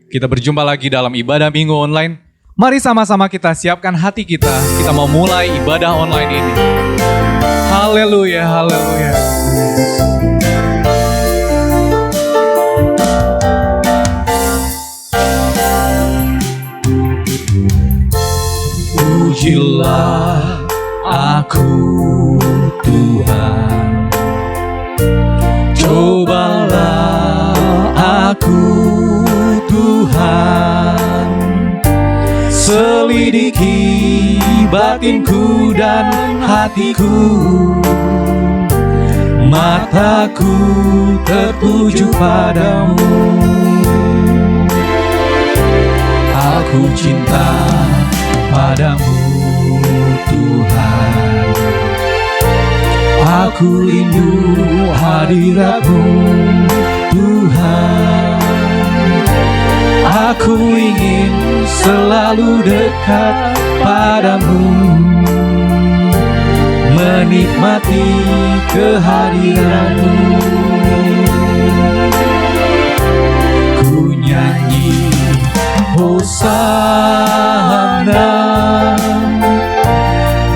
Kita berjumpa lagi dalam ibadah minggu online. Mari sama-sama kita siapkan hati kita. Kita mau mulai ibadah online ini. Haleluya, haleluya. Pujilah aku Tuhan, cobalah aku Tuhan, selidiki batinku dan hatiku, mataku tertuju padamu. Aku cinta padamu Tuhan, aku rindu hadirat-Mu Tuhan. Aku ingin selalu dekat padamu, menikmati kehadiran-Mu. Ku nyanyi Hosana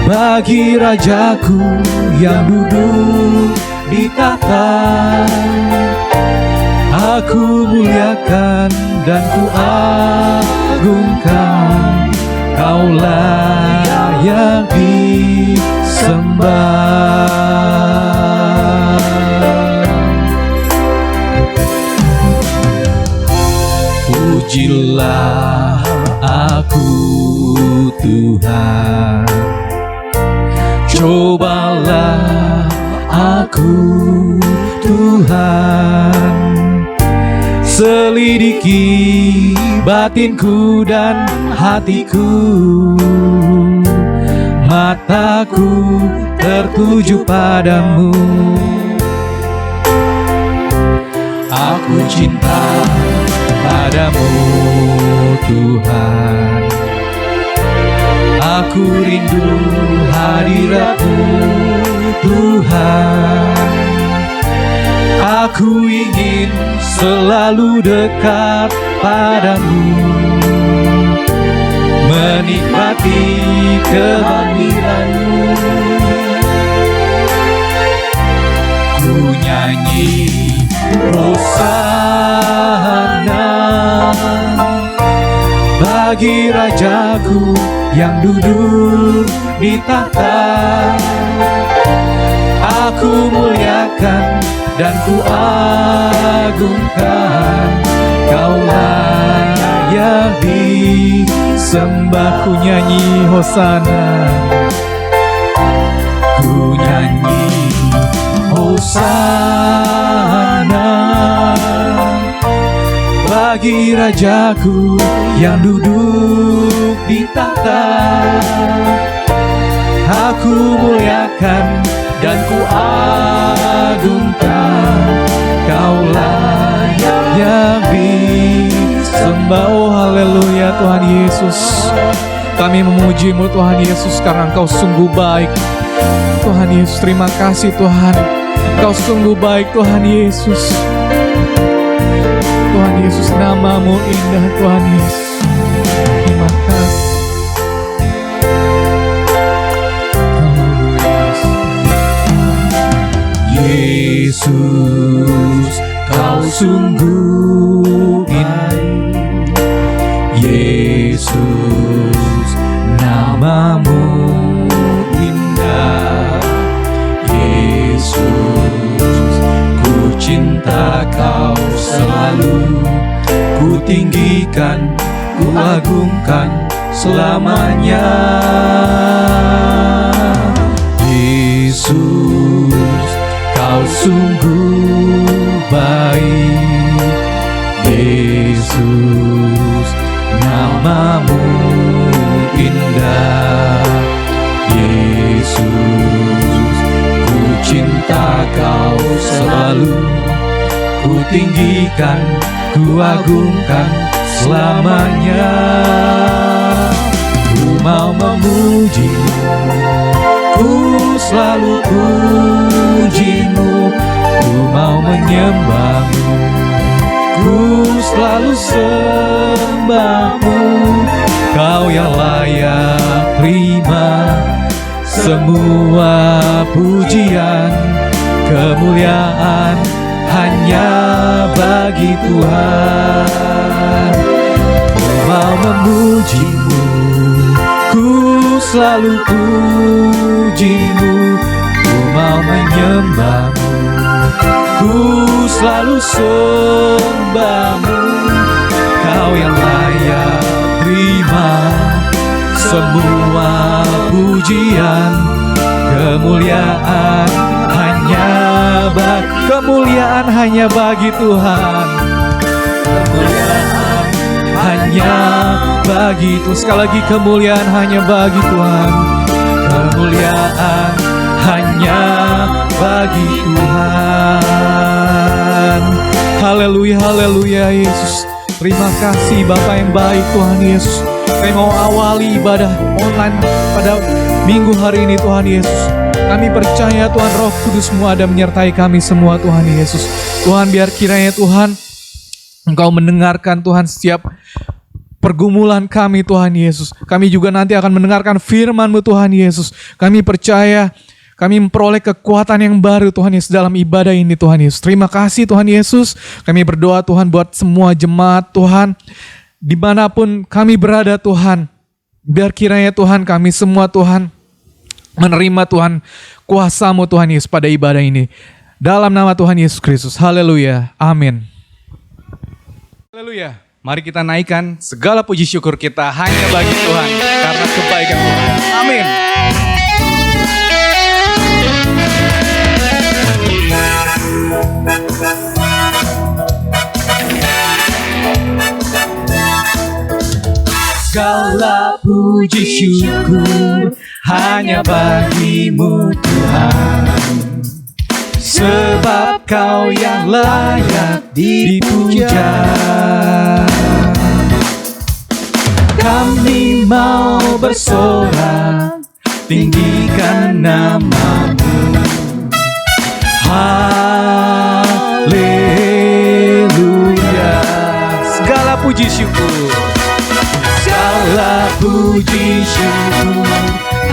bagi Rajaku yang duduk di tahta. Aku muliakan dan ku agungkan, Kau layak disembah. Pujilah aku Tuhan, cobalah aku Tuhan, selidiki batinku dan hatiku, mataku tertuju padamu. Aku cinta padamu Tuhan, aku rindu hadirat-Mu Tuhan. Aku ingin selalu dekat padamu, menikmati kehadiran-Mu. Ku nyanyi Hosana bagi Rajaku yang duduk di tahta. Aku muliakan dan ku agungkan, Kau layak disembah. Ku nyanyi Hosana, ku nyanyi Hosana bagi Rajaku yang duduk di tahta. Aku muliakan dan ku agungkan, Kau layak disembah. Oh haleluya Tuhan Yesus, kami memuji-Mu Tuhan Yesus karena Engkau sungguh baik. Tuhan Yesus, terima kasih Tuhan, Engkau sungguh baik Tuhan Yesus. Tuhan Yesus, nama-Mu indah Tuhan Yesus. Terima kasih. Yesus, Kau sungguh baik. Yesus, nama-Mu indah. Yesus, ku cinta Kau selalu, ku tinggikan, ku agungkan selamanya. Yesus, Kau sungguh baik. Yesus, nama-Mu indah. Yesus, ku cinta Kau selalu, ku tinggikan, ku agungkan selamanya. Ku mau memuji-Mu, ku selalu puji-Mu. Ku mau menyembah-Mu, ku ku selalu sembahmu. Kau yang layak terima semua pujian, kemuliaan hanya bagi Tuhan. Ku mau memujimu, ku selalu pujimu. Ku mau menyembahmu, ku selalu sembahmu. Kau yang layak terima semua pujian, kemuliaan hanya bagi Tuhan. Kemuliaan hanya bagi Tuhan. Sekali lagi, kemuliaan hanya bagi Tuhan. Kemuliaan hanya bagi Tuhan. Haleluya, haleluya Yesus. Terima kasih Bapa yang baik Tuhan Yesus. Kami mau awali ibadah online pada minggu hari ini Tuhan Yesus. Kami percaya Tuhan Roh Kudus-Mu ada menyertai kami semua Tuhan Yesus. Tuhan, biar kiranya Tuhan Engkau mendengarkan Tuhan setiap pergumulan kami Tuhan Yesus. Kami juga nanti akan mendengarkan firman-Mu Tuhan Yesus. Kami percaya kami memperoleh kekuatan yang baru Tuhan Yesus dalam ibadah ini Tuhan Yesus. Terima kasih Tuhan Yesus. Kami berdoa Tuhan buat semua jemaat Tuhan, dimanapun kami berada Tuhan. Biar kiranya Tuhan kami semua Tuhan menerima Tuhan kuasa-Mu Tuhan Yesus pada ibadah ini. Dalam nama Tuhan Yesus Kristus. Haleluya. Amin. Haleluya. Mari kita naikkan segala puji syukur kita hanya bagi Tuhan karena kebaikan Tuhan. Amin. Segala puji syukur hanya bagi-Mu Tuhan, sebab Kau yang layak dipuja. Kami mau bersorak, tinggikan nama-Mu. Haleluya. Segala puji syukur, segala puji syukur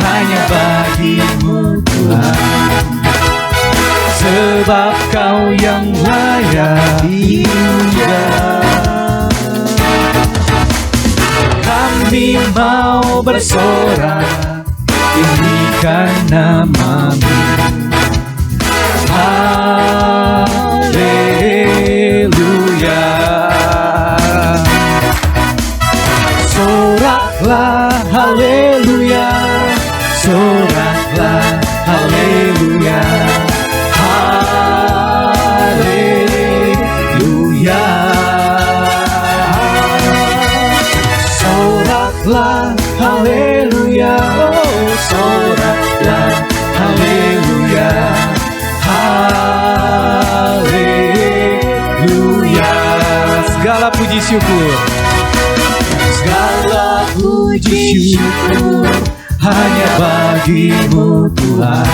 hanya bagi-Mu Tuhan, sebab Kau yang layak dipuja. Kami mau bersorak, tinggikan nama-Mu. Haleluya. Soraklah haleluya, soraklah haleluya, haleluya. Soraklah haleluya, oh soraklah haleluya, haleluya. Segala puji syukur, segala puji syukur hanya bagi-Mu Tuhan,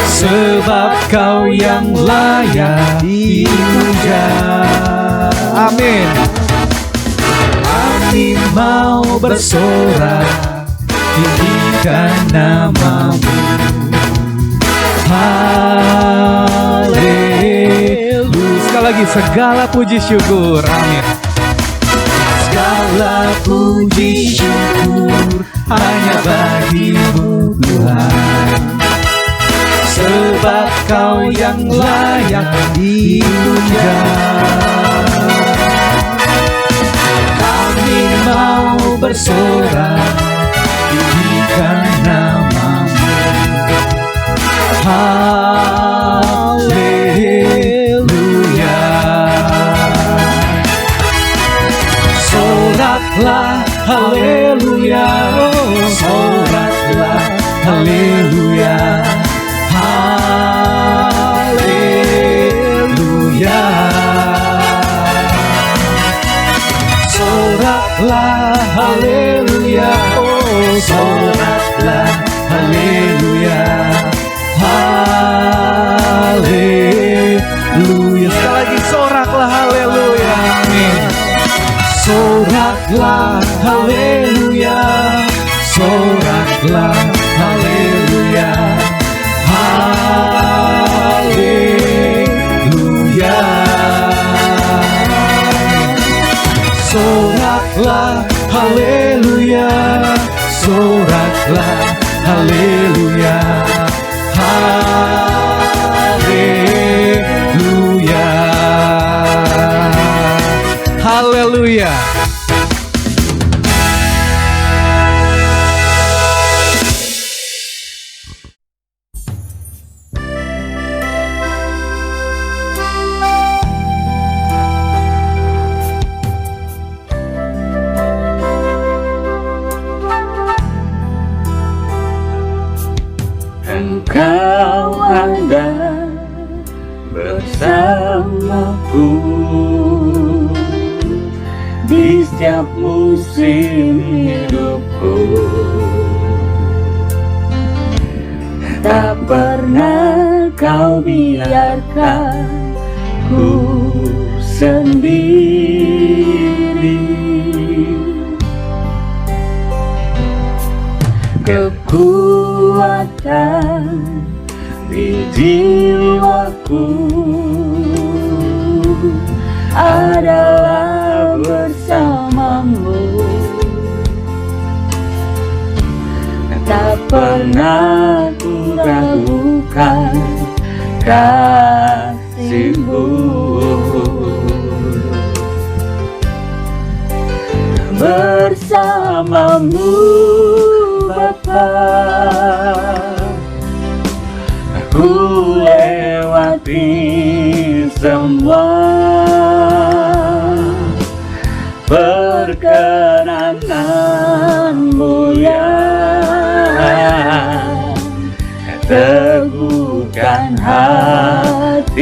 sebab Kau yang layak dipuja. Amin. Kami mau bersorak, tinggikan nama-Mu. Haleluya. Sekali lagi, segala puji syukur. Amin. Segala puji syukur hanya bagi-Mu Tuhan, sebab Kau yang layak dipuja. Kami mau bersorak, tinggikan nama-Mu. Haleluya. Soraklah haleluya, oh soraklah haleluya, haleluya. Soraklah haleluya, oh soraklah haleluya, haleluya. Sekali lagi, soraklah haleluya. soraklah haleluya, soraklah haleluya, haleluya. Soraklah haleluya, soraklah haleluya, haleluya, haleluya. Engkau ada bersamaku di setiap musim hidupku. Tak pernah kau biarkan ku sendiri. Kekuatan di jiwaku adalah bersamamu. Tak pernah ku ragukan kasih-Mu. Bersamamu Bapa, aku lewati semua perkenanan-Mu yang teguhkan hatiku.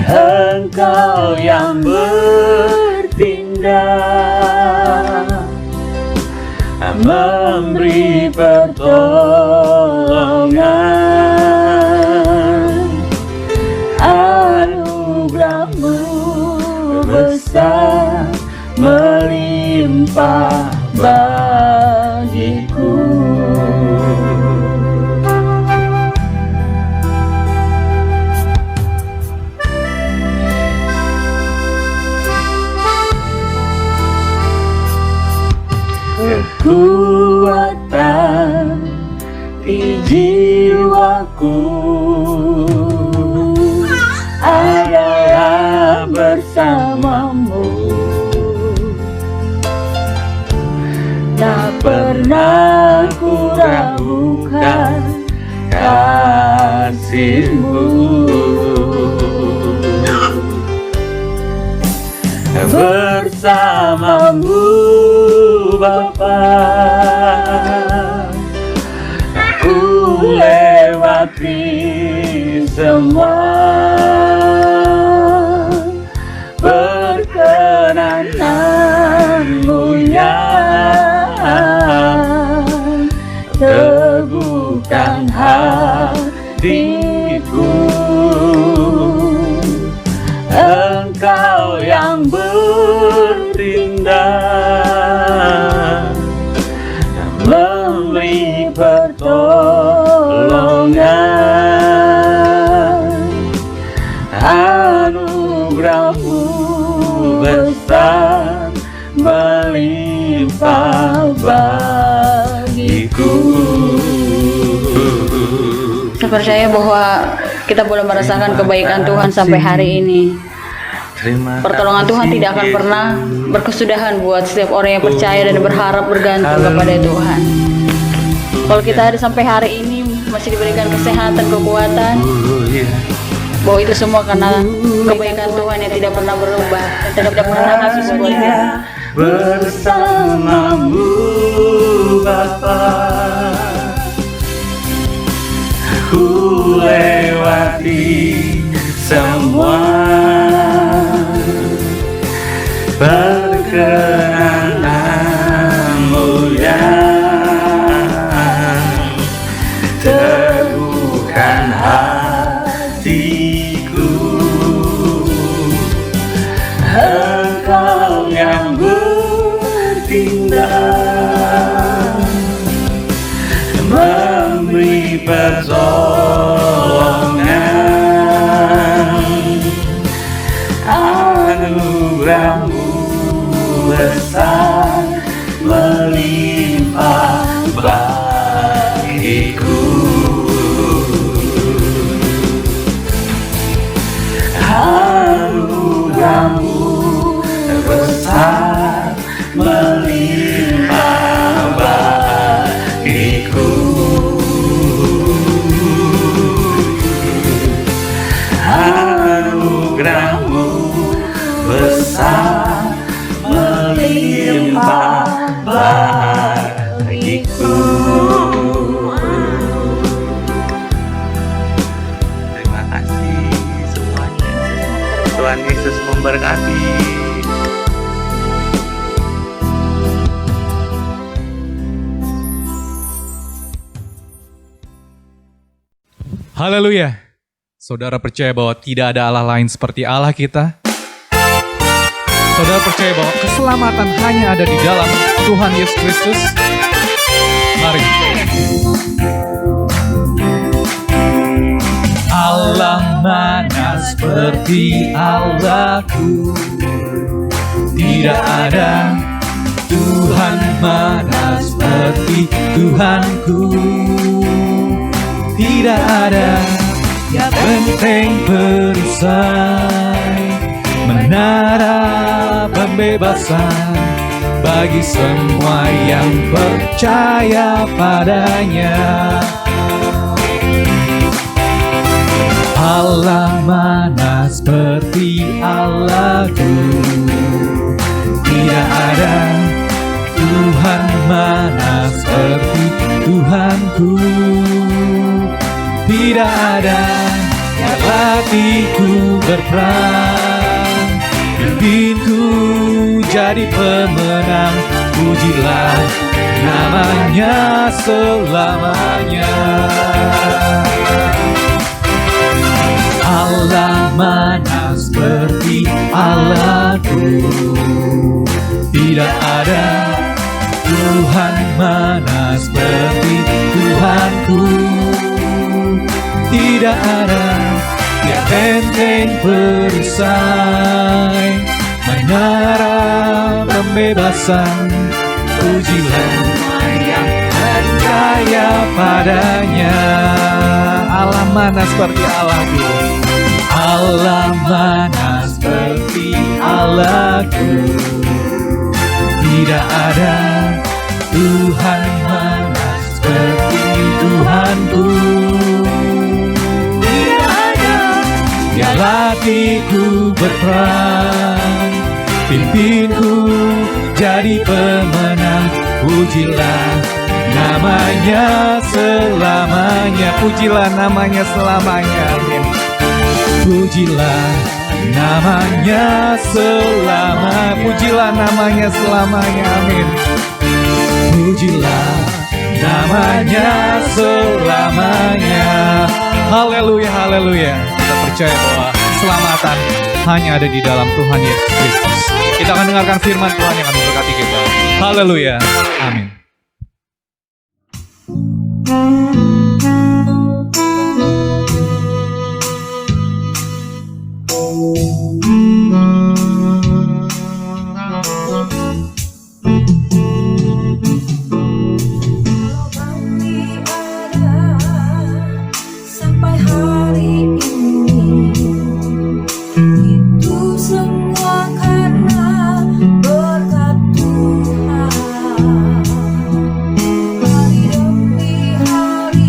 Engkau yang bertindak, memberi pertolongan. Anugerah-Mu besar melimpah bagiku. Kekuatan di jiwaku adalah bersama-Mu. Tak pernah ku ragukan kasih-Mu. Bersama-Mu Bapa, aku lewati semua perkenanan-Mu yang teguhkan hatiku. Engkau yang bertindak, memberi pertolongan. Anugerah-Mu besar melimpah bagiku. Saya percaya bahwa kita boleh merasakan kebaikan Tuhan sampai hari ini. Pertolongan Tuhan tidak akan pernah berkesudahan buat setiap orang yang percaya dan berharap bergantung kepada Tuhan. Kalau kita sampai hari ini masih diberikan kesehatan, kekuatan, bahwa itu semua karena kebaikan Tuhan yang tidak pernah berubah dan tidak pernah habis buat kita. Bersama-Mu Bapa, aku lewati semua perkenanan-Mu yang teguhkan hatiku. pertolongan, anugerah-Mu besar melimpah bagiku. Anugerah-Mu besar melimpah bagiku. Anugerah-Mu besar melimpah bagiku. Terima kasih semuanya. Tuhan Yesus memberkati. Haleluya. Saudara percaya bahwa tidak ada Allah lain seperti Allah kita? Saudara percaya bahwa keselamatan hanya ada di dalam Tuhan Yesus Kristus? Mari. Allah mana seperti Allahku? Tidak ada. Tuhan mana seperti Tuhanku? Tidak ada. Yang penting perisai, menara pembebasan bagi semua yang percaya padanya. Allah mana seperti Allahku? Tidak ada. Tuhan mana seperti Tuhanku? Tidak ada. Yang hatiku berperang, pimpinku jadi pemenang. Pujilah namanya selamanya. Allah mana seperti Allahku? Tidak ada. Tuhan mana seperti Tuhanku? Tidak ada. Yang penting perisai, menara pembebasan. Pujilah yang percaya padanya. Allah mana seperti Allahku? Allah mana seperti Allahku? Tidak ada. Tuhan mana seperti Tuhanku? Tidak ada. Yang hatiku berperang, pimpinku jadi pemenang. Pujilah namanya selamanya. Pujilah namanya selamanya. Amin. Pujilah namanya selama. Pujilah namanya selamanya. Amin. Pujilah namanya selamanya. Haleluya, haleluya. Kita percaya bahwa keselamatan hanya ada di dalam Tuhan Yesus Kristus. Kita akan dengarkan firman Tuhan yang akan memberkati kita. Haleluya, amin. Hari demi hari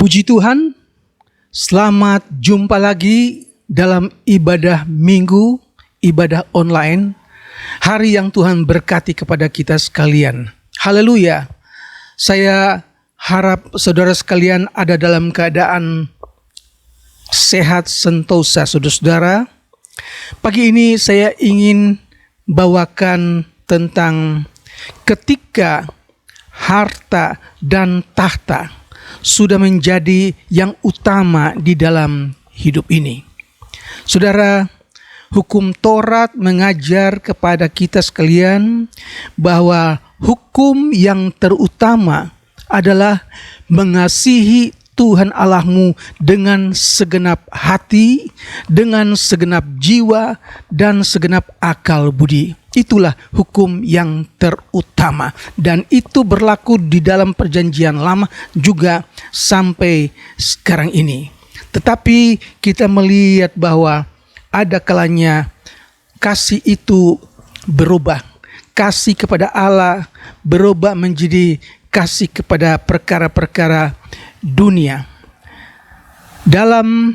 Puji Tuhan, selamat jumpa lagi dalam ibadah minggu, ibadah online, hari yang Tuhan berkati kepada kita sekalian. Haleluya. Saya harap saudara sekalian ada dalam keadaan sehat sentosa, saudara-saudara. Pagi ini saya ingin bawakan tentang ketika harta dan tahta sudah menjadi yang utama di dalam hidup ini. Saudara, hukum Taurat mengajar kepada kita sekalian bahwa hukum yang terutama adalah mengasihi Tuhan Allahmu dengan segenap hati, dengan segenap jiwa, dan segenap akal budi. Itulah hukum yang terutama. Dan itu berlaku di dalam perjanjian lama juga sampai sekarang ini. Tetapi kita melihat bahwa ada kalanya kasih itu berubah. Kasih kepada Allah berubah menjadi kasih kepada perkara-perkara dunia. Dalam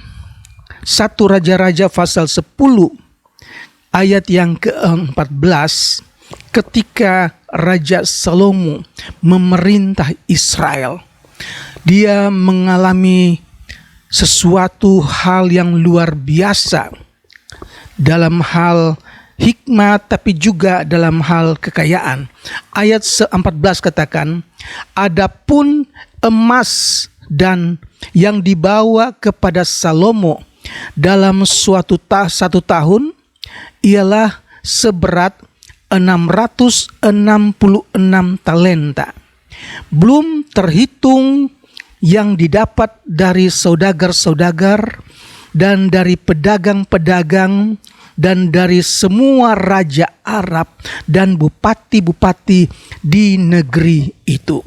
1 Raja-Raja pasal 10 ayat yang ke-14, ketika Raja Salomo memerintah Israel, dia mengalami sesuatu hal yang luar biasa dalam hal hikmat, tapi juga dalam hal kekayaan. Ayat 14 katakan, adapun emas dan yang dibawa kepada Salomo dalam satu tahun ialah seberat 666 talenta. Belum terhitung yang didapat dari saudagar-saudagar dan dari pedagang-pedagang dan dari semua raja Arab dan bupati-bupati di negeri itu.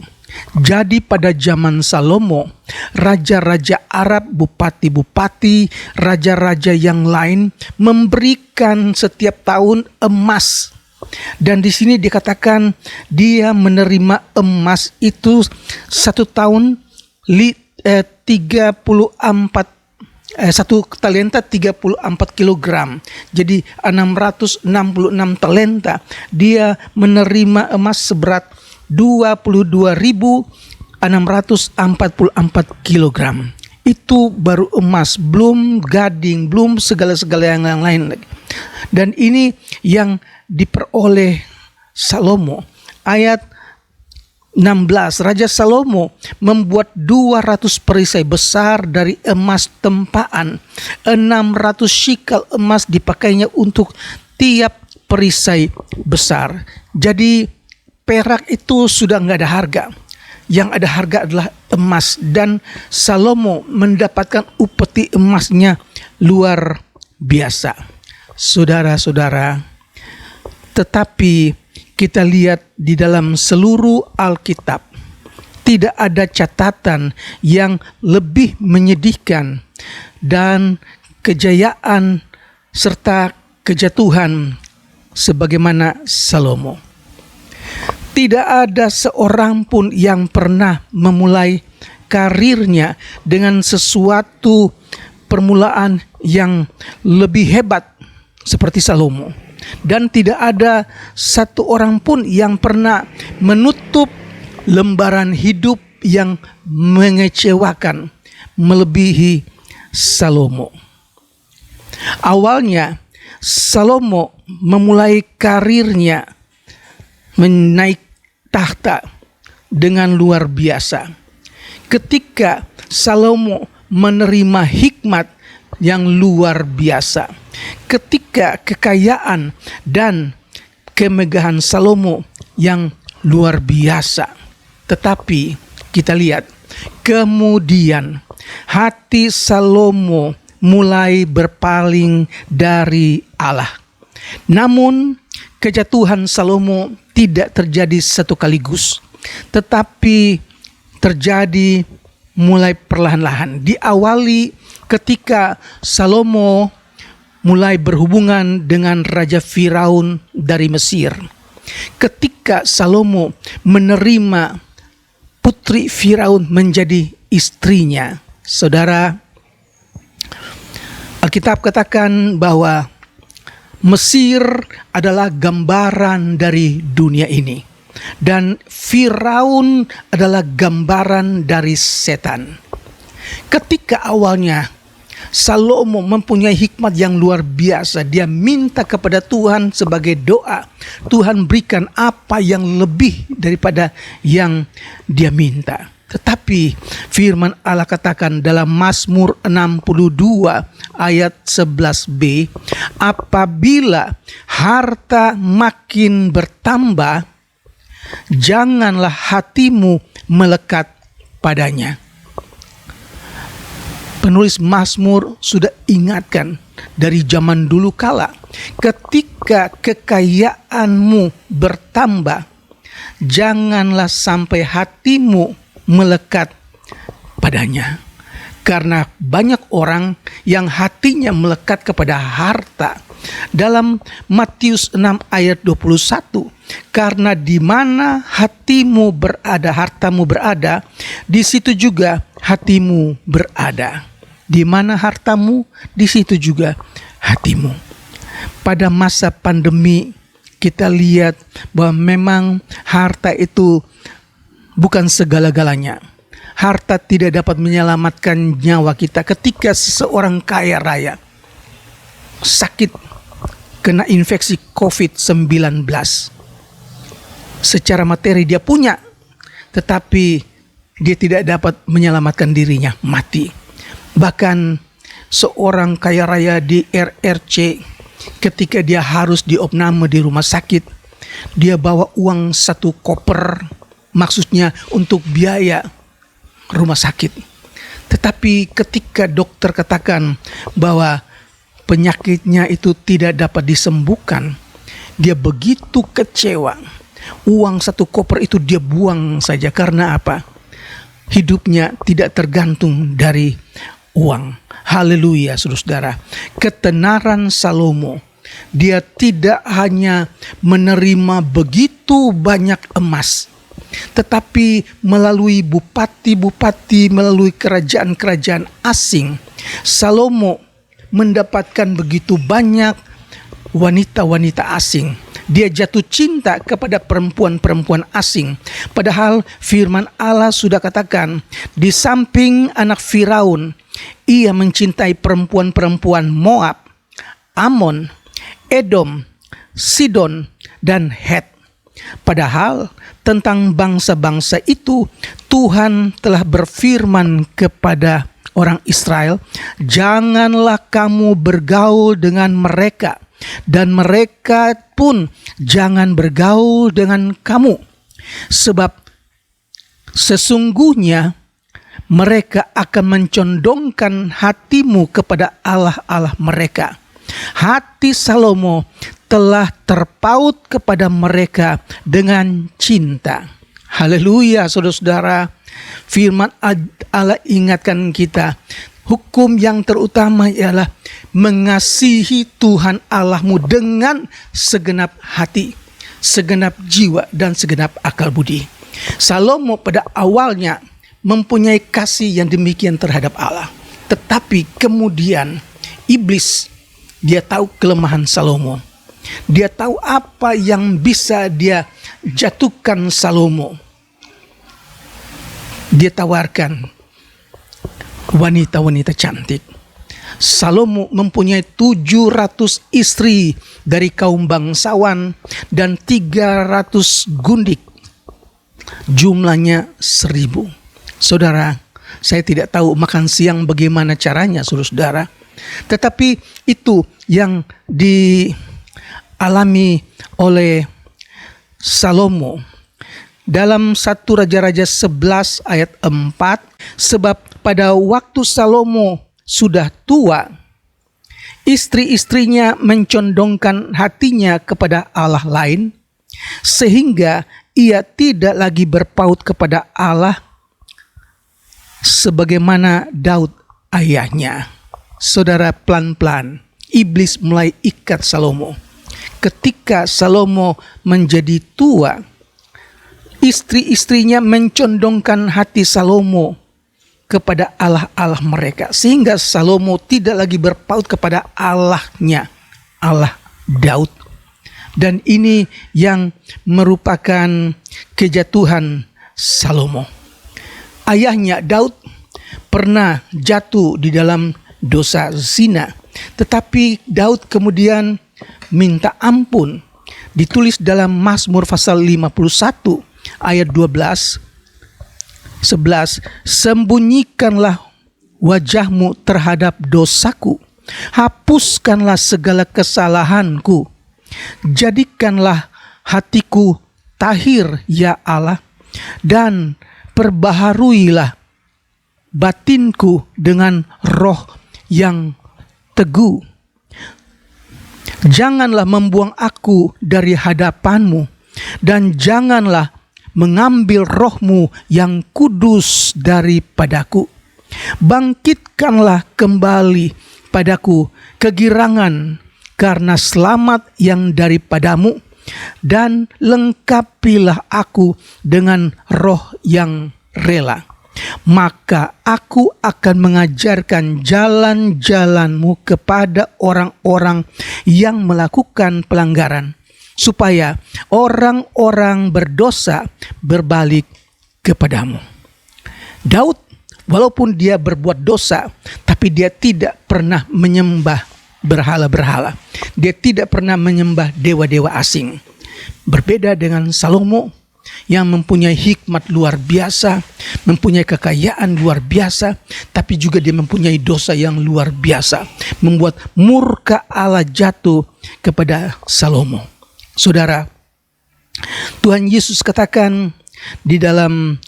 Jadi pada zaman Salomo, raja-raja Arab, bupati-bupati, raja-raja yang lain memberikan setiap tahun emas. Dan di sini dikatakan dia menerima emas itu satu tahun 1 talenta 34 kilogram. Jadi 666 talenta. Dia menerima emas seberat 22.644 kilogram. Itu baru emas, belum gading, belum segala-segala yang lain lagi. Dan ini yang diperoleh Salomo. Ayat 16, Raja Salomo membuat 200 perisai besar dari emas tempaan. 600 shikal emas dipakainya untuk tiap perisai besar. Jadi perak itu sudah nggak ada harga. Yang ada harga adalah emas. Dan Salomo mendapatkan upeti emasnya luar biasa. Saudara-saudara, tetapi kita lihat di dalam seluruh Alkitab, tidak ada catatan yang lebih menyedihkan dan kejayaan serta kejatuhan sebagaimana Salomo. Tidak ada seorang pun yang pernah memulai karirnya dengan sesuatu permulaan yang lebih hebat seperti Salomo. Dan tidak ada satu orang pun yang pernah menutup lembaran hidup yang mengecewakan melebihi Salomo. Awalnya Salomo memulai karirnya menaik tahta dengan luar biasa. Ketika Salomo menerima hikmat yang luar biasa, ketika kekayaan dan kemegahan Salomo yang luar biasa. Tetapi kita lihat kemudian hati Salomo mulai berpaling dari Allah. Namun kejatuhan Salomo tidak terjadi satu kaligus, tetapi terjadi mulai perlahan-lahan. Diawali ketika Salomo mulai berhubungan dengan Raja Firaun dari Mesir. Ketika Salomo menerima putri Firaun menjadi istrinya. Saudara, Alkitab katakan bahwa Mesir adalah gambaran dari dunia ini, dan Firaun adalah gambaran dari setan. Ketika awalnya Salomo mempunyai hikmat yang luar biasa, dia minta kepada Tuhan sebagai doa, Tuhan berikan apa yang lebih daripada yang dia minta. Tetapi firman Allah katakan dalam Mazmur 62 ayat 11b, apabila harta makin bertambah, janganlah hatimu melekat padanya. Penulis Mazmur sudah ingatkan dari zaman dulu kala, ketika kekayaanmu bertambah, janganlah sampai hatimu melekat padanya. Karena banyak orang yang hatinya melekat kepada harta. Dalam Matius 6 ayat 21, karena di mana hatimu berada, hartamu berada, di situ juga hatimu berada. Di mana hartamu, di situ juga hatimu. Pada masa pandemi kita lihat bahwa memang harta itu bukan segala-galanya. Harta tidak dapat menyelamatkan nyawa kita. Ketika seseorang kaya raya sakit, kena infeksi COVID-19, secara materi dia punya, tetapi dia tidak dapat menyelamatkan dirinya, mati. Bahkan seorang kaya raya di RRC, ketika dia harus diopname di rumah sakit, dia bawa uang 1 koper, maksudnya untuk biaya rumah sakit. Tetapi ketika dokter katakan bahwa penyakitnya itu tidak dapat disembuhkan, dia begitu kecewa. Uang 1 koper itu dia buang saja. Karena apa? Hidupnya tidak tergantung dari uang. Haleluya, saudara. Ketenaran Salomo, dia tidak hanya menerima begitu banyak emas, tetapi melalui bupati-bupati, melalui kerajaan-kerajaan asing, Salomo mendapatkan begitu banyak wanita-wanita asing. Dia jatuh cinta kepada perempuan-perempuan asing. Padahal firman Allah sudah katakan, di samping anak Firaun, ia mencintai perempuan-perempuan Moab, Amon, Edom, Sidon, dan Het. Padahal tentang bangsa-bangsa itu Tuhan telah berfirman kepada orang Israel, janganlah kamu bergaul dengan mereka, dan mereka pun jangan bergaul dengan kamu, sebab sesungguhnya mereka akan mencondongkan hatimu kepada allah-allah mereka. Hati Salomo telah terpaut kepada mereka dengan cinta. Haleluya, saudara-saudara. Firman Allah ingatkan kita, hukum yang terutama ialah mengasihi Tuhan Allahmu dengan segenap hati, segenap jiwa, dan segenap akal budi. Salomo pada awalnya mempunyai kasih yang demikian terhadap Allah. Tetapi kemudian iblis, dia tahu kelemahan Salomo. Dia tahu apa yang bisa dia jatuhkan Salomo. Dia tawarkan wanita-wanita cantik. Salomo mempunyai 700 istri dari kaum bangsawan dan 300 gundik. Jumlahnya 1000. Saudara, saya tidak tahu makan siang bagaimana caranya, saudara. Tetapi itu yang dialami oleh Salomo. Dalam 1 Raja-Raja 11 ayat 4, sebab pada waktu Salomo sudah tua, istri-istrinya mencondongkan hatinya kepada Allah lain, sehingga ia tidak lagi berpaut kepada Allah sebagaimana Daud ayahnya. Saudara, pelan-pelan iblis mulai ikat Salomo. Ketika Salomo menjadi tua, istri-istrinya mencondongkan hati Salomo kepada Allah-Allah mereka, sehingga Salomo tidak lagi berpaut kepada Allahnya, Allah Daud. Dan ini yang merupakan kejatuhan Salomo. Ayahnya Daud pernah jatuh di dalam dosa zina, tetapi Daud kemudian minta ampun. Ditulis dalam Mazmur pasal 51 ayat 11, sembunyikanlah wajahmu terhadap dosaku, hapuskanlah segala kesalahanku, jadikanlah hatiku tahir ya Allah, dan perbaharuilah batinku dengan roh yang teguh. Janganlah membuang aku dari hadapanmu, dan janganlah mengambil rohmu yang kudus daripadaku. Bangkitkanlah kembali padaku kegirangan karena selamat yang daripadamu, dan lengkapilah aku dengan roh yang rela. Maka aku akan mengajarkan jalan-jalanmu kepada orang-orang yang melakukan pelanggaran, supaya orang-orang berdosa berbalik kepadamu. Daud, walaupun dia berbuat dosa, tapi dia tidak pernah menyembah berhala-berhala. Dia tidak pernah menyembah dewa-dewa asing. Berbeda dengan Salomo yang mempunyai hikmat luar biasa, mempunyai kekayaan luar biasa, tapi juga dia mempunyai dosa yang luar biasa, membuat murka Allah jatuh kepada Salomo. Saudara, Tuhan Yesus katakan di dalam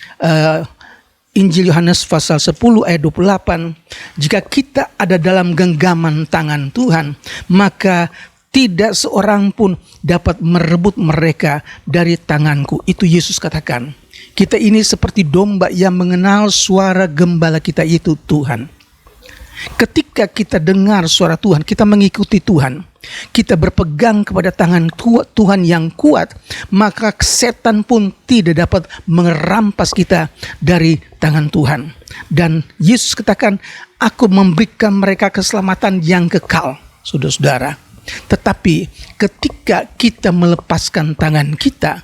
Injil Yohanes pasal 10 ayat 28, jika kita ada dalam genggaman tangan Tuhan, maka tidak seorang pun dapat merebut mereka dari tanganku. Itu Yesus katakan. Kita ini seperti domba yang mengenal suara gembala kita, itu Tuhan. Ketika kita dengar suara Tuhan, kita mengikuti Tuhan, kita berpegang kepada tangan Tuhan yang kuat, maka setan pun tidak dapat merampas kita dari tangan Tuhan. Dan Yesus katakan, aku memberikan mereka keselamatan yang kekal, saudara-saudara. Tetapi ketika kita melepaskan tangan kita,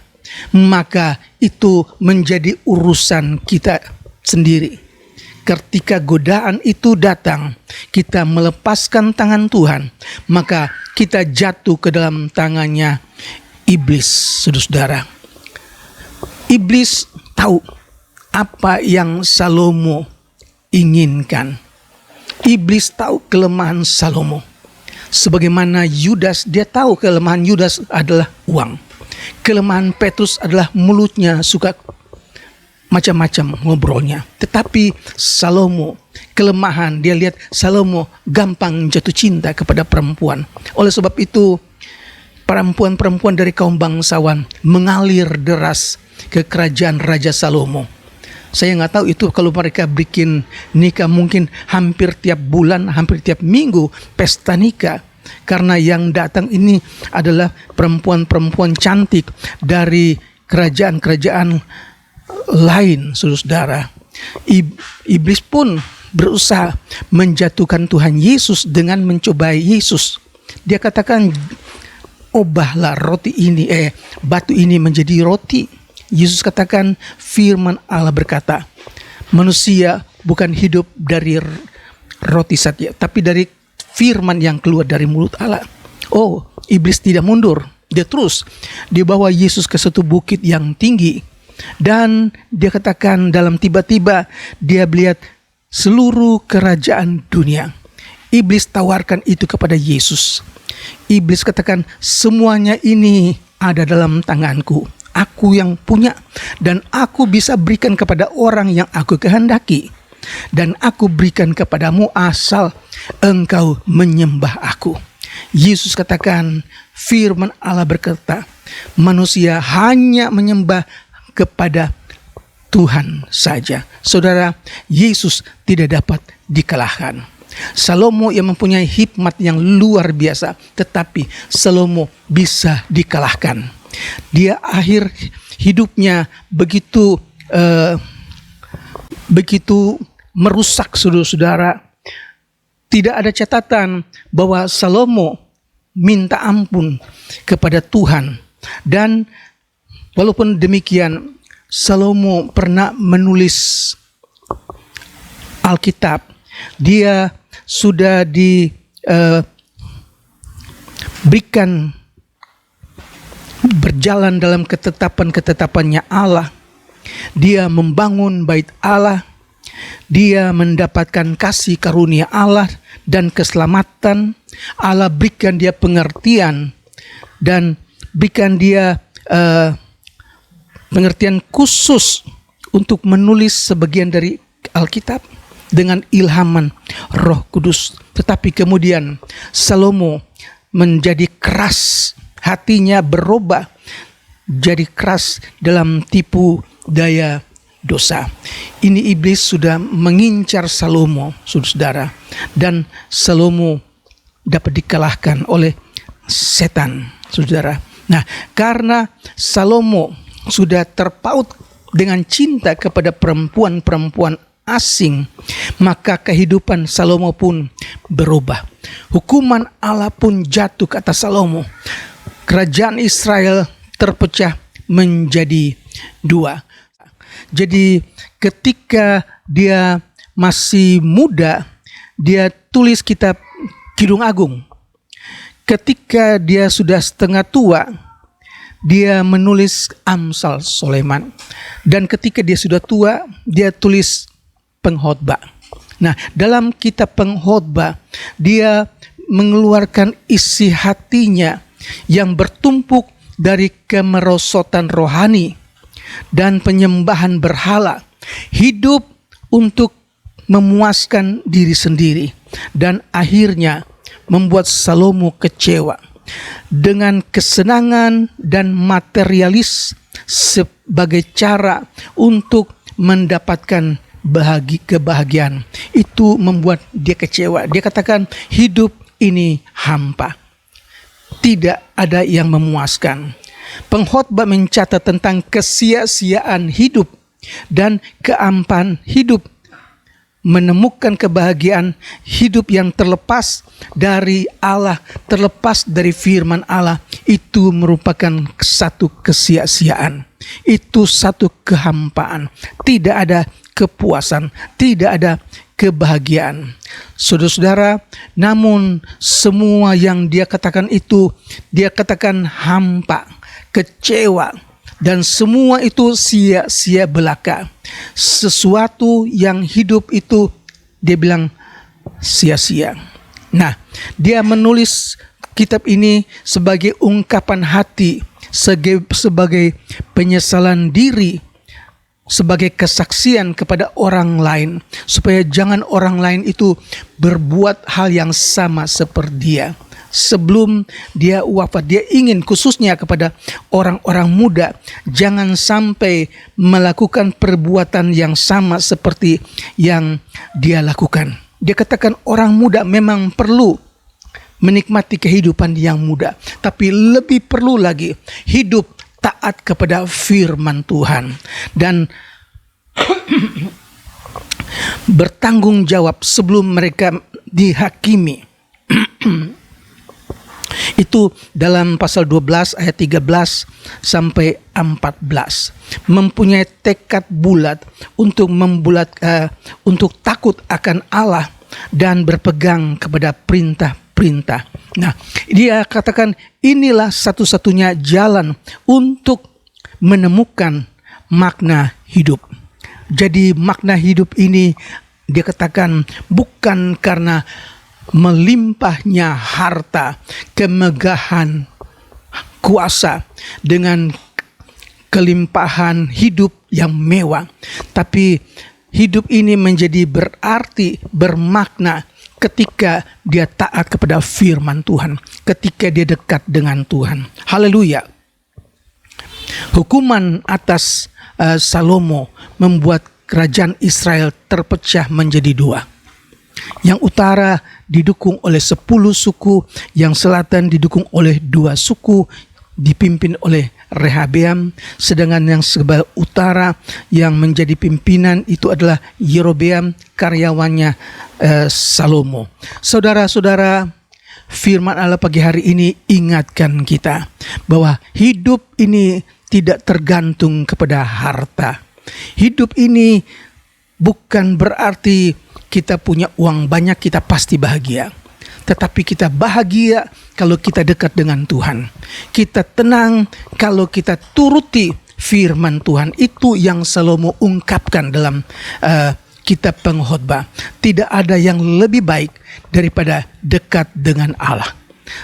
maka itu menjadi urusan kita sendiri. Ketika godaan itu datang, kita melepaskan tangan Tuhan, maka kita jatuh ke dalam tangannya iblis, saudara-saudara. Iblis tahu apa yang Salomo inginkan. Iblis tahu kelemahan Salomo. Sebagaimana Yudas, dia tahu kelemahan Yudas adalah uang. Kelemahan Petrus adalah mulutnya suka macam-macam ngobrolnya. Tetapi Salomo, kelemahan, dia lihat Salomo gampang jatuh cinta kepada perempuan. Oleh sebab itu, perempuan-perempuan dari kaum bangsawan mengalir deras ke kerajaan Raja Salomo. Saya nggak tahu itu kalau mereka bikin nikah mungkin hampir tiap bulan, hampir tiap minggu pesta nikah. Karena yang datang ini adalah perempuan-perempuan cantik dari kerajaan-kerajaan lain, saudara. Iblis pun berusaha menjatuhkan Tuhan Yesus dengan mencobai Yesus. Dia katakan, ubahlah batu ini menjadi roti. Yesus katakan, firman Allah berkata, manusia bukan hidup dari roti saja, tapi dari firman yang keluar dari mulut Allah. Oh, iblis tidak mundur. Dia terus dibawa Yesus ke satu bukit yang tinggi. Dan dia katakan dalam tiba-tiba dia melihat seluruh kerajaan dunia. Iblis tawarkan itu kepada Yesus. Iblis katakan, semuanya ini ada dalam tanganku. Aku yang punya, dan aku bisa berikan kepada orang yang aku kehendaki, dan aku berikan kepadamu asal engkau menyembah aku. Yesus katakan, firman Allah berkata, manusia hanya menyembah kepada Tuhan saja. Saudara, Yesus tidak dapat dikalahkan. Salomo yang mempunyai hikmat yang luar biasa, tetapi Salomo bisa dikalahkan. Dia akhir hidupnya begitu merusak saudara-saudara. Tidak ada catatan bahwa Salomo minta ampun kepada Tuhan. Dan walaupun demikian, Salomo pernah menulis Alkitab. Dia sudah diberikan berjalan dalam ketetapan-ketetapannya Allah. Dia membangun bait Allah. Dia mendapatkan kasih karunia Allah dan keselamatan. Allah berikan dia pengertian dan berikan dia pengertian khusus untuk menulis sebagian dari Alkitab dengan ilhaman Roh Kudus. Tetapi kemudian Salomo menjadi keras, hatinya berubah jadi keras dalam tipu daya dosa. Ini iblis sudah mengincar Salomo, saudara, dan Salomo dapat dikalahkan oleh setan, saudara. Nah, karena Salomo sudah terpaut dengan cinta kepada perempuan-perempuan asing, maka kehidupan Salomo pun berubah. Hukuman Allah pun jatuh ke atas Salomo. Kerajaan Israel terpecah menjadi dua. Jadi ketika dia masih muda, dia tulis kitab Kidung Agung. Ketika dia sudah setengah tua, dia menulis Amsal Sulaiman. Dan ketika dia sudah tua, dia tulis Pengkhotbah. Nah, dalam kitab Pengkhotbah, dia mengeluarkan isi hatinya yang bertumpuk dari kemerosotan rohani dan penyembahan berhala, hidup untuk memuaskan diri sendiri, dan akhirnya membuat Salomo kecewa dengan kesenangan dan materialis sebagai cara untuk mendapatkan kebahagiaan. Itu membuat dia kecewa. Dia katakan hidup ini hampa, tidak ada yang memuaskan. Pengkhotbah mencatat tentang kesia-siaan hidup dan keampaan hidup. Menemukan kebahagiaan hidup yang terlepas dari Allah, terlepas dari firman Allah, itu merupakan satu kesia-siaan. Itu satu kehampaan. Tidak ada kepuasan, tidak ada kebahagiaan. Saudara-saudara, namun semua yang dia katakan itu, dia katakan hampa, kecewa, dan semua itu sia-sia belaka. Sesuatu yang hidup itu dia bilang sia-sia. Nah, dia menulis kitab ini sebagai ungkapan hati, sebagai penyesalan diri, sebagai kesaksian kepada orang lain, supaya jangan orang lain itu berbuat hal yang sama seperti dia. Sebelum dia wafat, dia ingin khususnya kepada orang-orang muda, jangan sampai melakukan perbuatan yang sama seperti yang dia lakukan. Dia katakan orang muda memang perlu menikmati kehidupan yang muda, tapi lebih perlu lagi hidup taat kepada firman Tuhan dan bertanggung jawab sebelum mereka dihakimi. Itu dalam pasal 12 ayat 13 sampai 14. Mempunyai tekad bulat untuk untuk takut akan Allah dan berpegang kepada perintah-perintah. Nah, dia katakan inilah satu-satunya jalan untuk menemukan makna hidup. Jadi makna hidup ini dia katakan bukan karena melimpahnya harta, kemegahan, kuasa dengan kelimpahan hidup yang mewah, tapi hidup ini menjadi berarti, bermakna ketika dia taat kepada firman Tuhan, ketika dia dekat dengan Tuhan. Haleluya. Hukuman atas Salomo membuat kerajaan Israel terpecah menjadi dua. Yang utara didukung oleh 10 suku, yang selatan didukung oleh 2 suku dipimpin oleh Rehabeam, sedangkan yang sebelah utara yang menjadi pimpinan itu adalah Yerobeam, karyawannya Salomo. Saudara-saudara, firman Allah pagi hari ini ingatkan kita bahwa hidup ini tidak tergantung kepada harta. Hidup ini bukan berarti kita punya uang banyak kita pasti bahagia. Tetapi kita bahagia kalau kita dekat dengan Tuhan. Kita tenang kalau kita turuti firman Tuhan. Itu yang Salomo ungkapkan dalam kitab Pengkhotbah. Tidak ada yang lebih baik daripada dekat dengan Allah.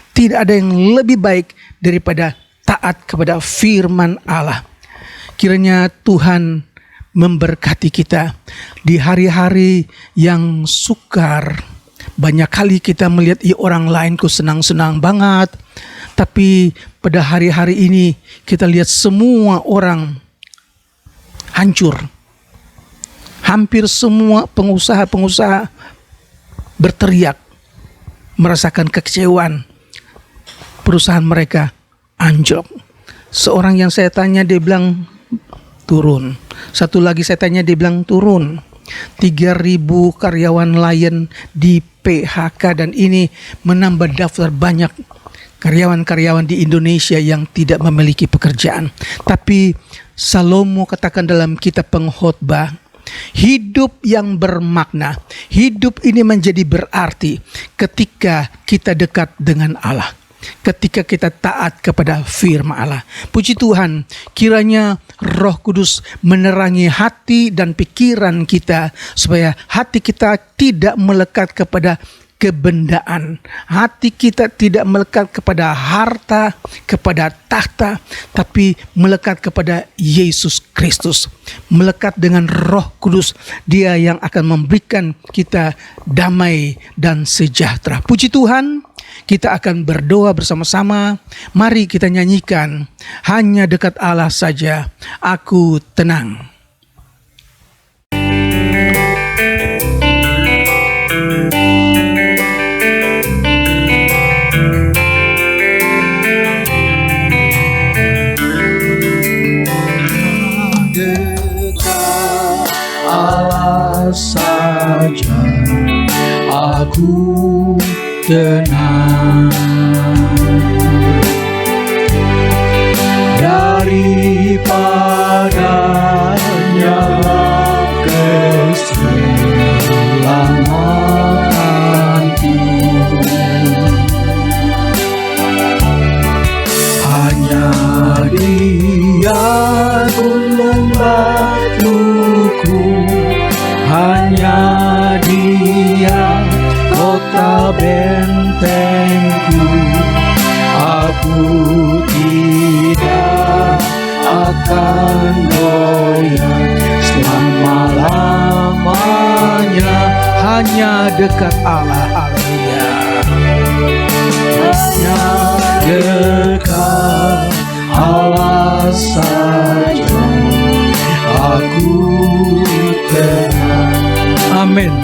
Tidak ada yang lebih baik daripada taat kepada firman Allah. Kiranya Tuhan memberkati kita di hari-hari yang sukar. Banyak kali kita melihat orang lain kok senang-senang banget. Tapi pada hari-hari ini kita lihat semua orang hancur. Hampir semua pengusaha-pengusaha berteriak, merasakan kekecewaan. Perusahaan mereka anjlok. Seorang yang saya tanya dia bilang turun. Satu lagi saya tanya dia bilang turun. 3.000 karyawan Lion di PHK, dan ini menambah daftar banyak karyawan-karyawan di Indonesia yang tidak memiliki pekerjaan. Tapi Salomo katakan dalam kitab Pengkhotbah, hidup yang bermakna, hidup ini menjadi berarti ketika kita dekat dengan Allah. Ketika kita taat kepada firman Allah. Puji Tuhan, kiranya Roh Kudus menerangi hati dan pikiran kita, supaya hati kita tidak melekat kepada kebendaan. Hati kita tidak melekat kepada harta, kepada tahta, tapi melekat kepada Yesus Kristus. Melekat dengan Roh Kudus, Dia yang akan memberikan kita damai dan sejahtera. Puji Tuhan. Kita akan berdoa bersama-sama. Mari kita nyanyikan, hanya dekat Allah saja aku tenang. Dekat Allah saja aku tenang, daripadanya keselamatanku. Hanya Dia gunung batuku, hanya Dia kota bentengku. Aku tidak akan goyah selama-lamanya. Hanya dekat Allah, haleluya. Hanya dekat Allah saja aku tenang. Amin.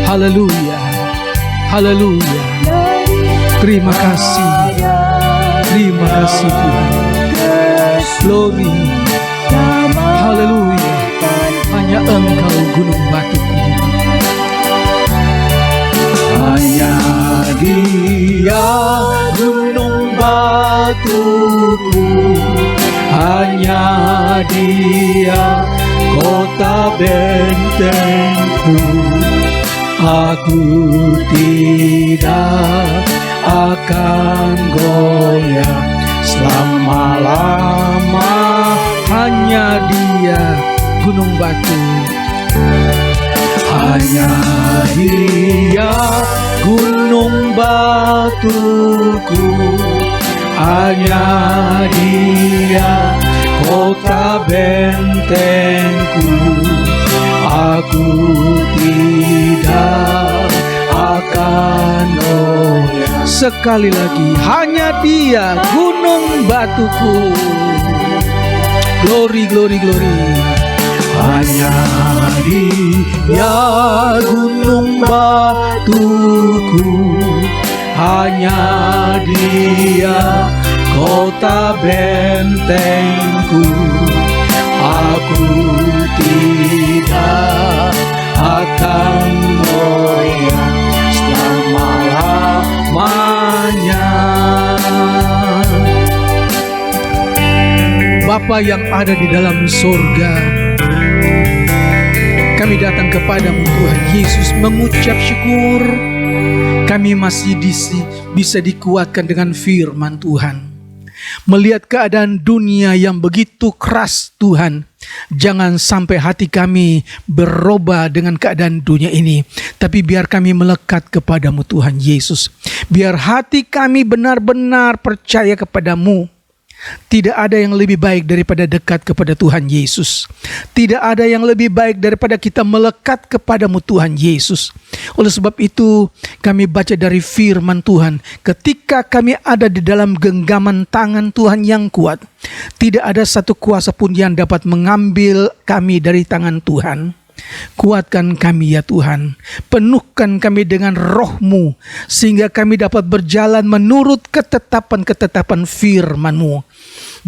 Haleluya. Haleluya. Terima kasih. Terima kasih Tuhan. Glory. Haleluya. Hanya Engkau gunung batuku. Hanya Dia gunung batuku. Hanya Dia kota bentengku. Aku tidak akan goyah selama-lama. Hanya Dia gunung batu. Hanya Dia gunung batuku. Hanya Dia kota bentengku. Aku tidak akan goyah. Sekali lagi, hanya Dia gunung batuku. Glory, glory, glory. Hanya Dia gunung batuku. Hanya Dia kota bentengku. Aku tidak akan goyah selama-lamanya. Bapa yang ada di dalam surga, kami datang kepadamu Tuhan Yesus mengucap syukur. Kami masih bisa dikuatkan dengan firman Tuhan. Melihat keadaan dunia yang begitu keras Tuhan, jangan sampai hati kami berubah dengan keadaan dunia ini. Tapi biar kami melekat kepadamu Tuhan Yesus. Biar hati kami benar-benar percaya kepadamu. Tidak ada yang lebih baik daripada dekat kepada Tuhan Yesus. Tidak ada yang lebih baik daripada kita melekat kepadamu Tuhan Yesus. Oleh sebab itu kami baca dari firman Tuhan, ketika kami ada di dalam genggaman tangan Tuhan yang kuat, tidak ada satu kuasa pun yang dapat mengambil kami dari tangan Tuhan. Kuatkan kami ya Tuhan, penuhkan kami dengan roh-Mu, sehingga kami dapat berjalan menurut ketetapan-ketetapan firman-Mu.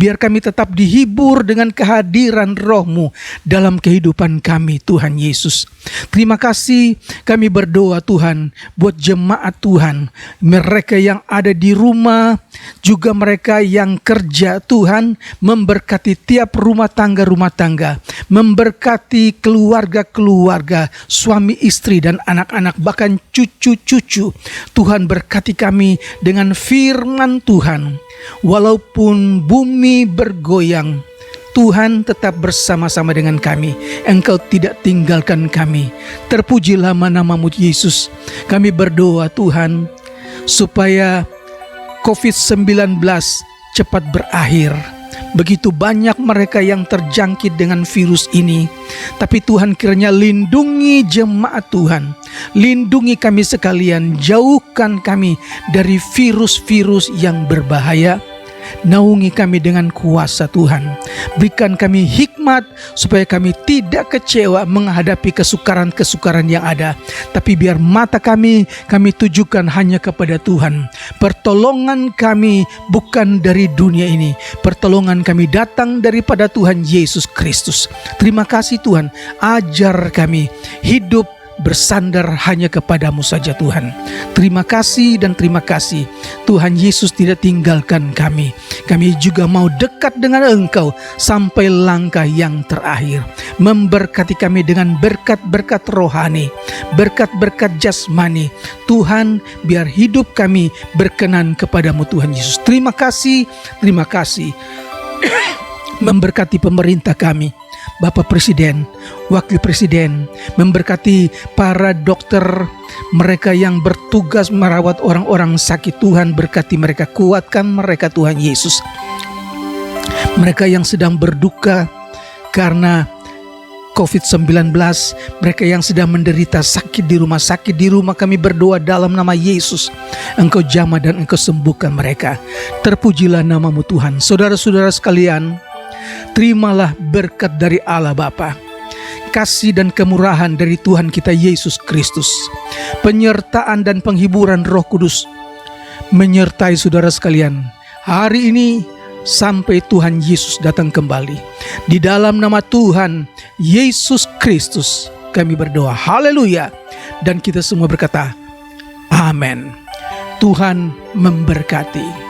Biar kami tetap dihibur dengan kehadiran roh-Mu dalam kehidupan kami Tuhan Yesus. Terima kasih, kami berdoa Tuhan buat jemaat Tuhan, mereka yang ada di rumah, juga mereka yang kerja Tuhan, memberkati tiap rumah tangga, memberkati keluarga-keluarga, suami istri dan anak-anak, bahkan cucu-cucu. Tuhan berkati kami dengan firman Tuhan. Walaupun bumi bergoyang, Tuhan tetap bersama-sama dengan kami. Engkau tidak tinggalkan kami. Terpujilah nama-Mu Yesus. Kami berdoa Tuhan, supaya COVID-19 cepat berakhir. Begitu banyak mereka yang terjangkit dengan virus ini. Tapi Tuhan kiranya lindungi jemaat Tuhan. Lindungi kami sekalian. Jauhkan kami dari virus-virus yang berbahaya. Naungi kami dengan kuasa Tuhan. Berikan kami hikmat supaya kami tidak kecewa menghadapi kesukaran-kesukaran yang ada. Tapi biar mata kami tujukan hanya kepada Tuhan. Pertolongan kami bukan dari dunia ini. Pertolongan kami datang daripada Tuhan Yesus Kristus. Terima kasih Tuhan. Ajar kami hidup bersandar hanya kepadamu saja Tuhan. Terima kasih dan terima kasih. Tuhan Yesus tidak tinggalkan kami. Kami juga mau dekat dengan Engkau sampai langkah yang terakhir. Memberkati kami dengan berkat-berkat rohani, berkat-berkat jasmani. Tuhan, biar hidup kami berkenan kepadamu Tuhan Yesus. Terima kasih, terima kasih. Memberkati pemerintah kami, Bapak Presiden, Wakil Presiden, memberkati para dokter, mereka yang bertugas merawat orang-orang sakit. Tuhan berkati mereka, kuatkan mereka Tuhan Yesus. Mereka yang sedang berduka karena COVID-19, mereka yang sedang menderita sakit di rumah kami berdoa dalam nama Yesus. Engkau jamah dan Engkau sembuhkan mereka. Terpujilah nama-Mu Tuhan. Saudara-saudara sekalian, terimalah berkat dari Allah Bapa, kasih dan kemurahan dari Tuhan kita Yesus Kristus, penyertaan dan penghiburan Roh Kudus menyertai saudara sekalian hari ini sampai Tuhan Yesus datang kembali. Di dalam nama Tuhan Yesus Kristus kami berdoa. Haleluya. Dan kita semua berkata, amin. Tuhan memberkati.